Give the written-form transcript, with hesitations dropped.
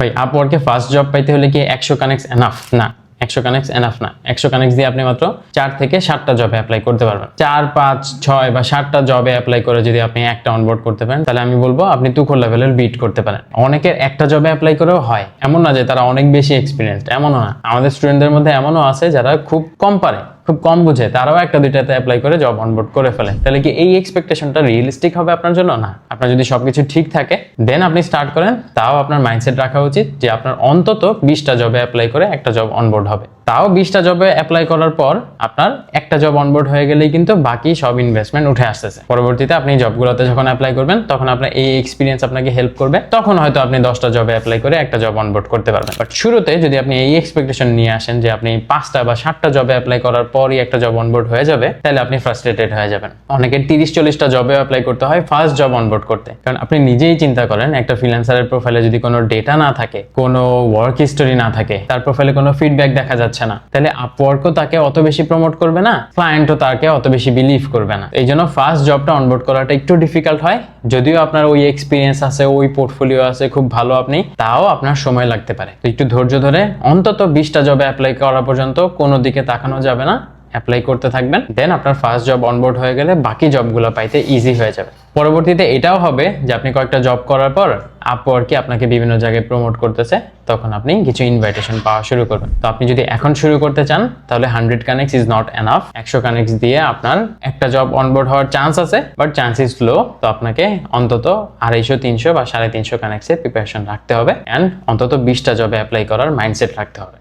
ভাই আপওয়ার্কে first job পাইতে হলে কি 100 কানেক্টস এনাফ? না, 100 কানেক্টস এনাফ না। 100 কানেক্টস দিয়ে আপনি মাত্র 4 থেকে 7টা জবে অ্যাপ্লাই করতে পারবেন। 4, 5, 6 বা 7টা জবে অ্যাপ্লাই করে যদি আপনি একটা অনবোর্ড করতে পারেন, তাহলে আমি বলবো আপনি তুখোর লেভেলের বিট করতে পারেন। অনেকের একটা জবে অ্যাপ্লাই করেও হয়, এমন না যে তারা অনেক বেশি এক্সপিরিয়েন্সড, এমনও না। আমাদের স্টুডেন্টদের মধ্যে এমনও আছে যারা খুব কম পারে, খুব কম বুঝে, তারাও একটা দুইটাতে অ্যাপ্লাই করে জব অনবোর্ড করে ফেলে। তাহলে কি এই এক্সপেকটেশনটা রিয়েলিস্টিক হবে আপনার জন্য? না। আপনার যদি সবকিছু ঠিক থাকে দেন আপনি স্টার্ট করেন, তাও আপনার মাইন্ডসেট রাখা উচিত যে আপনার অন্তত 20টা জবে অ্যাপ্লাই করে একটা জব অনবোর্ড হবে। তাও 20টা জবে অ্যাপ্লাই করার পর আপনার একটা জব অনবোর্ড হয়ে গেলেই কিন্তু বাকি সব ইনভেস্টমেন্ট উঠে আসতেছে। পরবর্তীতে আপনি জবগুলোতে যখন অ্যাপ্লাই করবেন তখন আপনার এই এক্সপিরিয়েন্স আপনাকে হেল্প করবে, তখন হয়তো আপনি 10টা জবে অ্যাপ্লাই করে একটা জব অনবোর্ড করতে পারবেন। বাট শুরুতে যদি আপনি এই এক্সপেকটেশন নিয়ে আসেন যে আপনি 5টা বা 7টা জবে অ্যাপ্লাই করার পরই একটা জব অনবোর্ড হয়ে যাবে, তাহলে আপনি ফ্রাস্ট্রেটেড হয়ে যাবেন। অনেকের 30-40টা জবে অ্যাপ্লাই করতে হয় ফার্স্ট জব অনবোর্ড করতে। কারণ আপনি নিজেই চিন্তা করেন, একটা ফ্রিল্যান্সারের প্রোফাইলে যদি কোনো ডেটা না থাকে, কোনো ওয়ার্ক হিস্টোরি না থাকে, তার প্রোফাইলে কোনো ফিডব্যাক দেখা যাচ্ছে না, তাহলে আপওয়ার্কও তাকে অত বেশি প্রমোট করবে না, ক্লায়েন্টও তাকে অত বেশি বিলিভ করবে না। এই জন্য ফার্স্ট জবটা অনবোর্ড করাটা একটু ডিফিকাল্ট হয়। যদিও আপনার ওই এক্সপিরিয়েন্স আছে, ওই পোর্টফোলিও আছে, খুব ভালো আপনি, তাও আপনার সময় লাগতে পারে। তো একটু ধৈর্য ধরে অন্তত 20টা জবে অ্যাপ্লাই করা পর্যন্ত কোনো দিকে তাকানো যাবে না, অ্যাপ্লাই করতে থাকবেন। দেন আপনার ফার্স্ট জব অনবোর্ড হয়ে গেলে বাকি জবগুলো পাইতে ইজি হয়ে যাবে। পরবর্তীতে এটাও হবে যে আপনি কয়েকটা জব করার পর আপওয়ার্কে আপনাকে বিভিন্ন জায়গায় প্রমোট করতেছে, তখন আপনি কিছু ইনভাইটেশন পাওয়া শুরু করবেন। তো আপনি যদি এখন শুরু করতে চান তাহলে 100 connects is not enough. 100 connects দিয়ে আপনার একটা জব অনবোর্ড হওয়ার চান্স আছে, বাট চান্স ইজ লো। তো আপনাকে অন্তত 250, 300 বা 350 কানেক্টসের প্রিপারেশন রাখতে হবে, অ্যান্ড অন্তত 20টা জবে অ্যাপ্লাই করার মাইন্ডসেট রাখতে হবে।